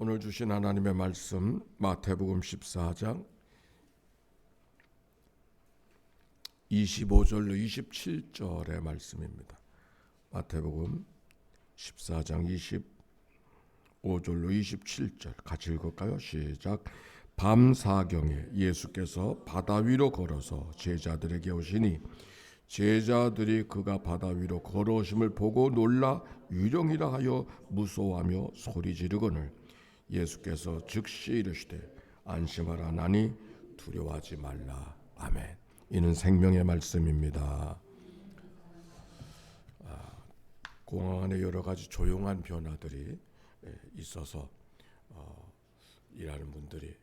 오늘 주신 하나님의 말씀 마태복음 14장 25절로 27절의 말씀입니다. 마태복음 14장 25절로 27절 같이 읽을까요? 시작. 밤 사경에 예수께서 바다 위로 걸어서 제자들에게 오시니 제자들이 그가 바다 위로 걸어오심을 보고 놀라 유령이라 하여 무서워하며 소리 지르거늘 예수께서 즉시 이르시되 안심하라 나니 두려워하지 말라. 아멘. 이는 생명의 말씀입니다. 공항 안에 여러 가지 조용한 변화들이 있어서 일하는 분들이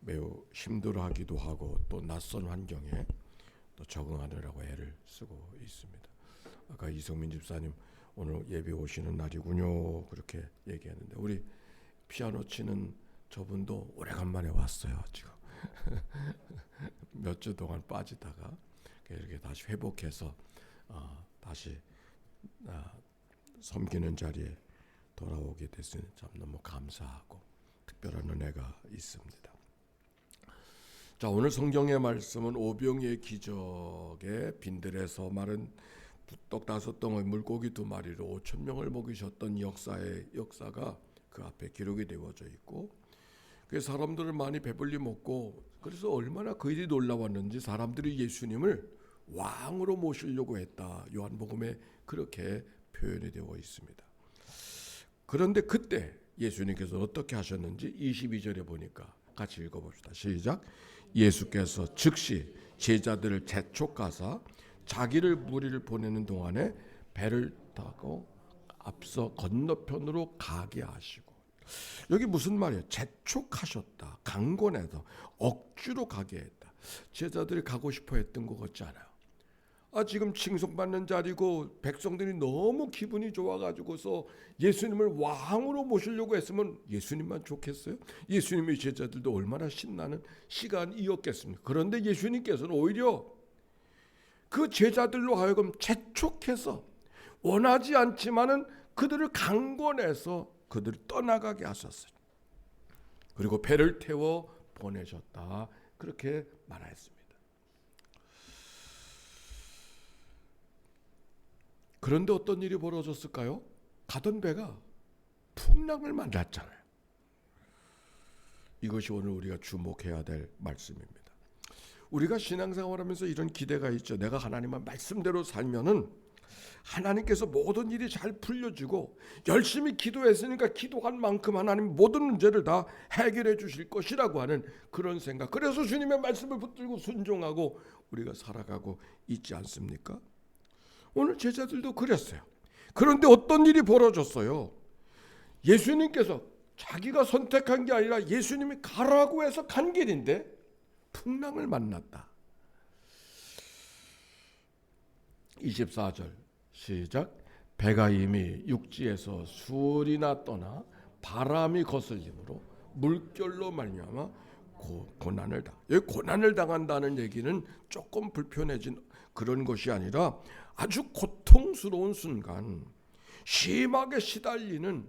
매우 힘들어하기도 하고 또 낯선 환경에 또 적응하느라고 애를 쓰고 있습니다. 아까 이성민 집사님 오늘 예배 오시는 날이군요 그렇게 얘기했는데 우리 피아노 치는 저분도 오래간만에 왔어요. 지금 몇 주 동안 빠지다가 이렇게 다시 회복해서 다시 섬기는 자리에 돌아오게 됐으니 참 너무 감사하고 특별한 은혜가 있습니다. 자, 오늘 성경의 말씀은 오병이의 기적에 빈들에서 마른 떡 5덩어리 물고기 2마리로 5,000명을 먹이셨던 역사가 그 앞에 기록이 되어져 있고 그 사람들을 많이 배불리 먹고 그래서 얼마나 그 일이 놀라웠는지 사람들이 예수님을 왕으로 모시려고 했다. 요한복음에 그렇게 표현이 되어 있습니다. 그런데 그때 예수님께서 어떻게 하셨는지 22절에 보니까 같이 읽어봅시다. 시작. 예수께서 즉시 제자들을 재촉하사 자기를 무리를 보내는 동안에 배를 타고 앞서 건너편으로 가게 하시고 여기 무슨 말이에요? 재촉하셨다. 강권해서 억지로 가게 했다. 제자들이 가고 싶어 했던 것 같지 않아요? 지금 칭송받는 자리고 백성들이 너무 기분이 좋아가지고서 예수님을 왕으로 모시려고 했으면 예수님만 좋겠어요? 예수님의 제자들도 얼마나 신나는 시간이었겠습니까? 그런데 예수님께서는 오히려 그 제자들로 하여금 재촉해서 원하지 않지만은 그들을 강권해서 그들을 떠나가게 하셨어요. 그리고 배를 태워 보내셨다. 그렇게 말했습니다. 그런데 어떤 일이 벌어졌을까요? 가던 배가 풍랑을 만났잖아요. 이것이 오늘 우리가 주목해야 될 말씀입니다. 우리가 신앙생활하면서 이런 기대가 있죠. 내가 하나님의 말씀대로 살면은 하나님께서 모든 일이 잘 풀려지고 열심히 기도했으니까 기도한 만큼 하나님 모든 문제를 다 해결해 주실 것이라고 하는 그런 생각. 그래서 주님의 말씀을 붙들고 순종하고 우리가 살아가고 있지 않습니까? 오늘 제자들도 그랬어요. 그런데 어떤 일이 벌어졌어요? 예수님께서 자기가 선택한 게 아니라 예수님이 가라고 해서 간 길인데 풍랑을 만났다. 24절 시작. 배가 이미 육지에서 수리나 떠나 바람이 거슬림으로 물결로 말미암아 고난을 여기 고난을 당한다는 얘기는 조금 불편해진 그런 것이 아니라 아주 고통스러운 순간 심하게 시달리는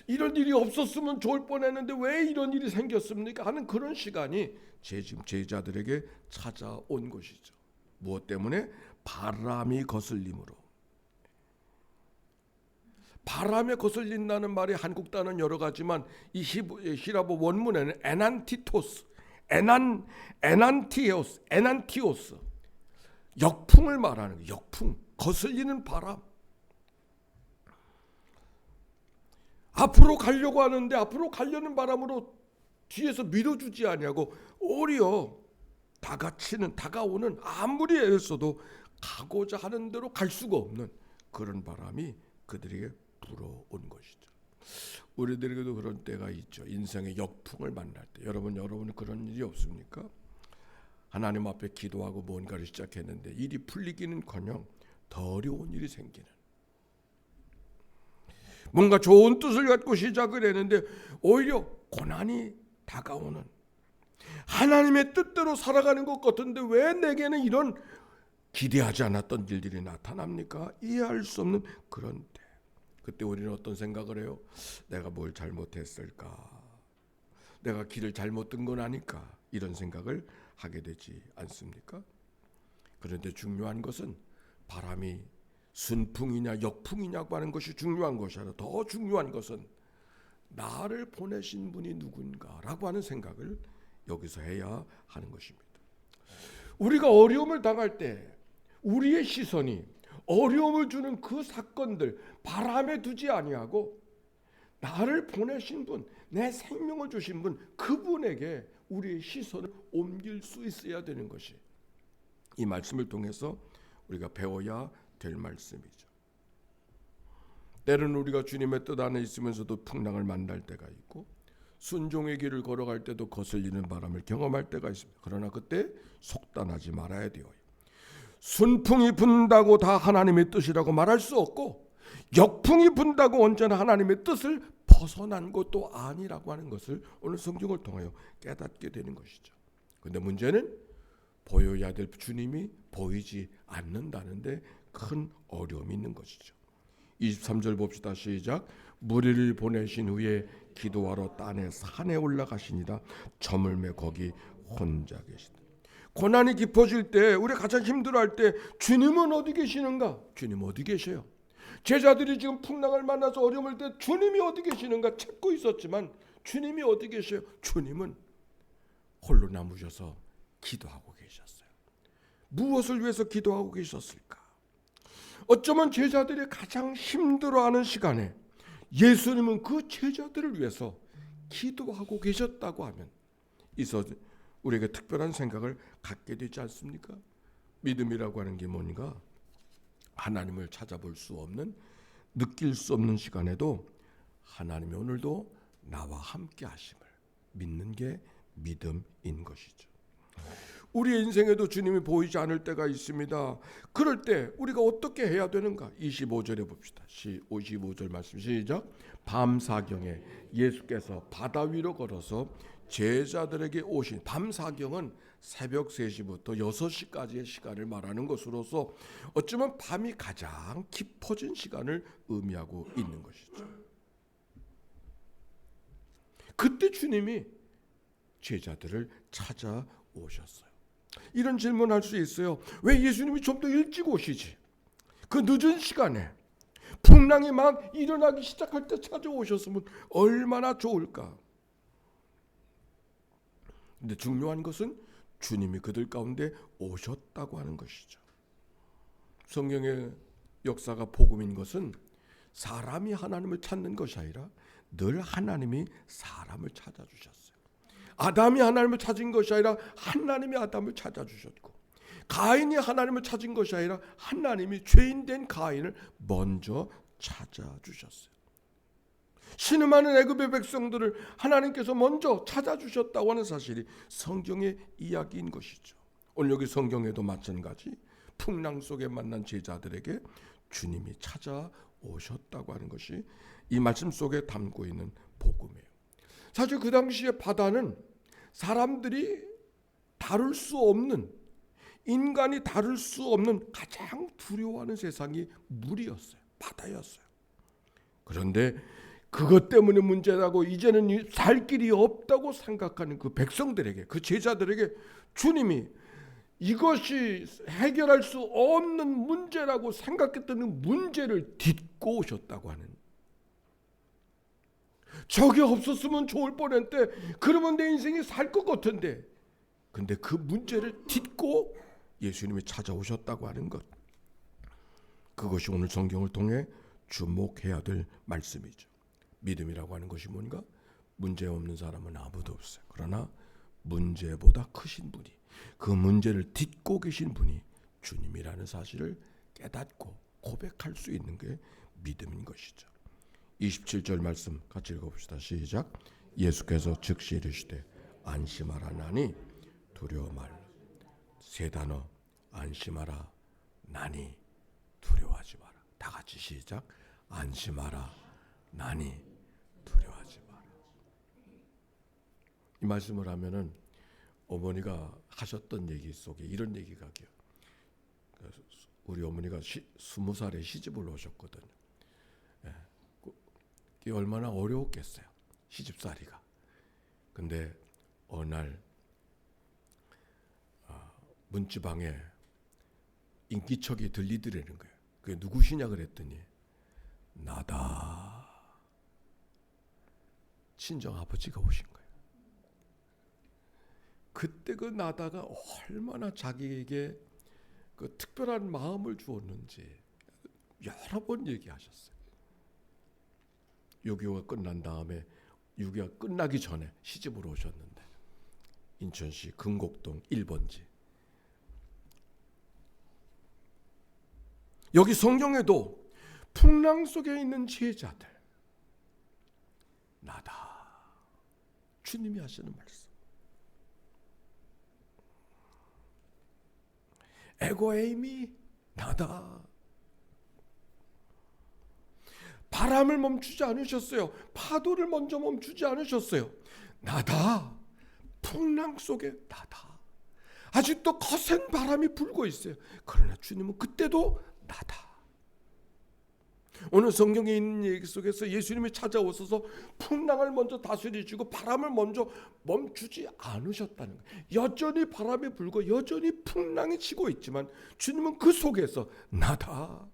이런 일이 없었으면 좋을 뻔했는데 왜 이런 일이 생겼습니까? 하는 그런 시간이 지금 제자들에게 찾아온 것이죠. 무엇 때문에? 바람이 거슬림으로. 바람에 거슬린다는 말이 한국 단어는 여러 가지만 이 히라보 원문에는 에난티오스 역풍을 말하는 거예요. 역풍, 거슬리는 바람. 앞으로 가려고 하는데 앞으로 가려는 바람으로 뒤에서 밀어주지 않냐고 오히려 다가오는 아무리 애써도 가고자 하는 대로 갈 수가 없는 그런 바람이 그들에게 불어온 것이죠. 우리들에게도 그런 때가 있죠. 인생의 역풍을 만날 때. 여러분 그런 일이 없습니까? 하나님 앞에 기도하고 뭔가를 시작했는데 일이 풀리기는커녕 더 어려운 일이 생기는. 뭔가 좋은 뜻을 갖고 시작을 했는데 오히려 고난이 다가오는. 하나님의 뜻대로 살아가는 것 같은데 왜 내게는 이런 기대하지 않았던 일들이 나타납니까? 이해할 수 없는 그런 때. 그때 우리는 어떤 생각을 해요? 내가 뭘 잘못했을까? 내가 길을 잘못 든 건 아닐까? 이런 생각을 하게 되지 않습니까? 그런데 중요한 것은 바람이 순풍이냐 역풍이냐고 하는 것이 중요한 것이 아니라 더 중요한 것은 나를 보내신 분이 누군가라고 하는 생각을 여기서 해야 하는 것입니다. 우리가 어려움을 당할 때 우리의 시선이 어려움을 주는 그 사건들 바람에 두지 아니하고 나를 보내신 분, 내 생명을 주신 분, 그분에게 우리의 시선을 옮길 수 있어야 되는 것이 이 말씀을 통해서 우리가 배워야 될 말씀이죠. 때로는 우리가 주님의 뜻 안에 있으면서도 풍랑을 만날 때가 있고 순종의 길을 걸어갈 때도 거슬리는 바람을 경험할 때가 있습니다. 그러나 그때 속단하지 말아야 돼요. 순풍이 분다고 다 하나님의 뜻이라고 말할 수 없고 역풍이 분다고 언제나 하나님의 뜻을 벗어난 것도 아니라고 하는 것을 오늘 성경을 통하여 깨닫게 되는 것이죠. 그런데 문제는 보여야 될 주님이 보이지 않는다는데 큰 어려움이 있는 것이죠. 23절 봅시다. 시작. 무리를 보내신 후에 기도하러 딴에 산에 올라가시니라. 저물매 거기 혼자 계시다. 고난이 깊어질 때 우리 가장 힘들어할 때 주님은 어디 계시는가? 주님 어디 계셔요? 제자들이 지금 풍랑을 만나서 어려움을 때 주님이 어디 계시는가 찾고 있었지만 주님이 어디 계셔요? 주님은 홀로 남으셔서 기도하고 계셨어요. 무엇을 위해서 기도하고 계셨을까? 어쩌면 제자들이 가장 힘들어하는 시간에 예수님은 그 제자들을 위해서 기도하고 계셨다고 하면 있어 우리에게 특별한 생각을 갖게 되지 않습니까? 믿음이라고 하는 게 뭔가 하나님을 찾아볼 수 없는 느낄 수 없는 시간에도 하나님이 오늘도 나와 함께 하심을 믿는 게 믿음인 것이죠. 우리의 인생에도 주님이 보이지 않을 때가 있습니다. 그럴 때 우리가 어떻게 해야 되는가? 25절에 봅시다. 55절 말씀 시작. 밤사경에 예수께서 바다 위로 걸어서 제자들에게 오신 밤사경은 새벽 3시부터 6시까지의 시간을 말하는 것으로서 어쩌면 밤이 가장 깊어진 시간을 의미하고 있는 것이죠. 그때 주님이 제자들을 찾아오셨어요. 이런 질문할 수 있어요. 왜 예수님이 좀 더 일찍 오시지? 그 늦은 시간에 풍랑이 막 일어나기 시작할 때 찾아오셨으면 얼마나 좋을까? 근데 중요한 것은 주님이 그들 가운데 오셨다고 하는 것이죠. 성경의 역사가 복음인 것은 사람이 하나님을 찾는 것이 아니라 늘 하나님이 사람을 찾아주셨어요. 아담이 하나님을 찾은 것이 아니라 하나님이 아담을 찾아주셨고 가인이 하나님을 찾은 것이 아니라 하나님이 죄인된 가인을 먼저 찾아주셨어요. 신음하는 애굽의 백성들을 하나님께서 먼저 찾아주셨다고 하는 사실이 성경의 이야기인 것이죠. 오늘 여기 성경에도 마찬가지 풍랑 속에 만난 제자들에게 주님이 찾아오셨다고 하는 것이 이 말씀 속에 담고 있는 복음이에요. 사실 그 당시에 바다는 사람들이 다룰 수 없는, 인간이 다룰 수 없는 가장 두려워하는 세상이 물이었어요. 바다였어요. 그런데 그것 때문에 문제라고 이제는 살 길이 없다고 생각하는 그 백성들에게, 그 제자들에게 주님이 이것이 해결할 수 없는 문제라고 생각했던 문제를 딛고 오셨다고 하는, 저게 없었으면 좋을 뻔했는데 그러면 내 인생이 살 것 같은데, 근데 그 문제를 딛고 예수님이 찾아오셨다고 하는 것, 그것이 오늘 성경을 통해 주목해야 될 말씀이죠. 믿음이라고 하는 것이 뭔가? 문제 없는 사람은 아무도 없어요. 그러나 문제보다 크신 분이, 그 문제를 딛고 계신 분이 주님이라는 사실을 깨닫고 고백할 수 있는 게 믿음인 것이죠. 27절 말씀 같이 읽어봅시다. 시작. 예수께서 즉시 이르시되 안심하라 나니 두려워 말라. 세 단어, 안심하라, 나니, 두려워하지 마라. 다 같이 시작. 안심하라, 나니, 두려워하지 마라. 이 말씀을 하면은 어머니가 하셨던 얘기 속에 이런 얘기가 기억. 우리 어머니가 20살에 시집을 오셨거든요. 이게 얼마나 어려웠겠어요. 시집살이가. 근데 어느 날 문지방에 인기척이 들리더라는 거예요. 그게 누구시냐 그랬더니 나다. 친정 아버지가 오신 거예요. 그때 그 나다가 얼마나 자기에게 그 특별한 마음을 주었는지 여러 번 얘기하셨어요. 6.25가 끝난 다음에 6.25가 끝나기 전에 시집으로 오셨는데 인천시 금곡동 1번지. 여기 성경에도 풍랑 속에 있는 제자들 나다. 주님이 하시는 말씀. 에고에임이 나다. 바람을 멈추지 않으셨어요. 파도를 먼저 멈추지 않으셨어요. 나다. 풍랑 속에 나다. 아직도 거센 바람이 불고 있어요. 그러나 주님은 그때도 나다. 오늘 성경에 있는 얘기 속에서 예수님이 찾아오셔서 풍랑을 먼저 다스리시고 바람을 먼저 멈추지 않으셨다는 거예요. 여전히 바람이 불고 여전히 풍랑이 치고 있지만 주님은 그 속에서 나다.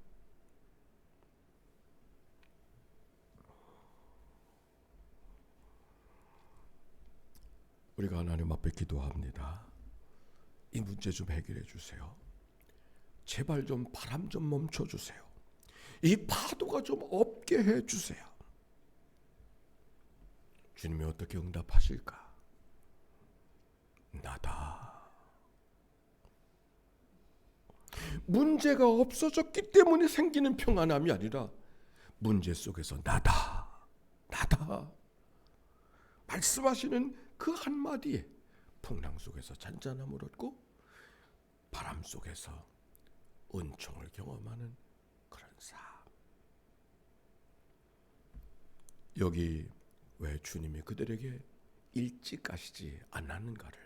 우리가 하나님 앞에 기도합니다. 이 문제 좀 해결해 주세요. 제발 좀 바람 좀 멈춰 주세요. 이 파도가 좀 없게 해 주세요. 주님이 어떻게 응답하실까? 나다. 문제가 없어졌기 때문에 생기는 평안함이 아니라 문제 속에서 나다. 나다. 말씀하시는 그 한마디에 풍랑 속에서 잔잔함을 얻고 바람 속에서 은총을 경험하는 그런 삶. 여기 왜 주님이 그들에게 일찍 가시지 않았는가를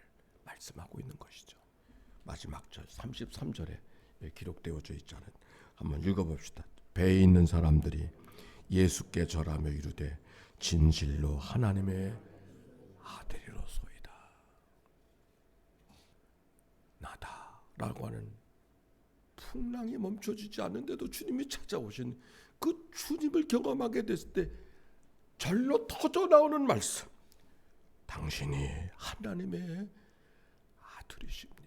말씀하고 있는 것이죠. 마지막 절 33절에 기록되어져 있잖아요. 한번 읽어봅시다. 배에 있는 사람들이 예수께 절하며 이르되 진실로 하나님의 아들이로소이다. 나다라고 하는 풍랑이 멈춰지지 않는데도 주님이 찾아오신 그 주님을 경험하게 됐을 때 절로 터져나오는 말씀. 당신이 하나님의 아들이십니다.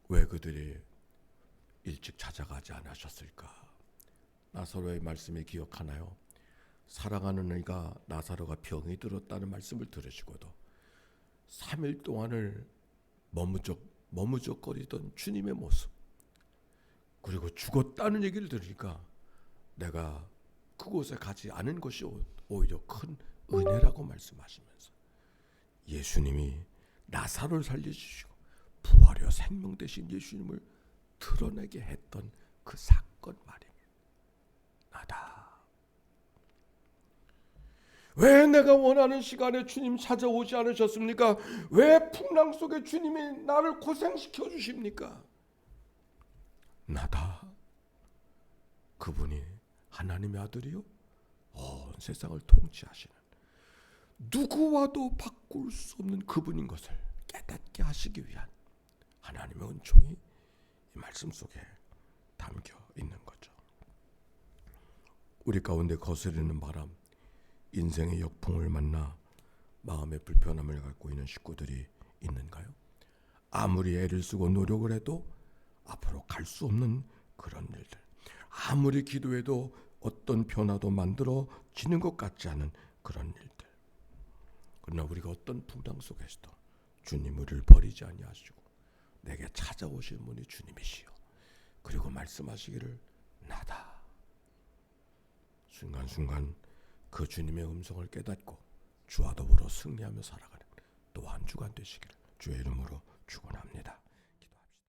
왜 그들이 일찍 찾아가지 않으셨을까? 나사로의 말씀이 기억하나요? 사랑하는 이가 나사로가 병이 들었다는 말씀을 들으시고도 3일 동안을 머무적거리던 주님의 모습, 그리고 죽었다는 얘기를 들으니까 내가 그곳에 가지 않은 것이 오히려 큰 은혜라고 말씀하시면서 예수님이 나사로를 살려주시고 부활여 생명 되신 예수님을 드러내게 했던 그 사건 말입니다. 나다. 왜 내가 원하는 시간에 주님 찾아오지 않으셨습니까? 왜 풍랑 속에 주님이 나를 고생시켜 주십니까? 나다. 그분이 하나님의 아들이요? 온 세상을 통치하시는 누구와도 바꿀 수 없는 그분인 것을 깨닫게 하시기 위한 하나님의 은총이 이 말씀 속에 담겨 있는 거죠. 우리 가운데 거스르는 바람, 인생의 역풍을 만나 마음의 불편함을 갖고 있는 식구들이 있는가요? 아무리 애를 쓰고 노력을 해도 앞으로 갈 수 없는 그런 일들, 아무리 기도해도 어떤 변화도 만들어지는 것 같지 않은 그런 일들. 그러나 우리가 어떤 풍랑 속에서도 주님 우리를 버리지 아니하시고 내게 찾아오신 분이 주님이시요, 그리고 말씀하시기를 나다. 순간순간 그 주님의 음성을 깨닫고 주와 더불어 승리하며 살아가는 또 한 주간 되시기를 주의 이름으로 축원합니다.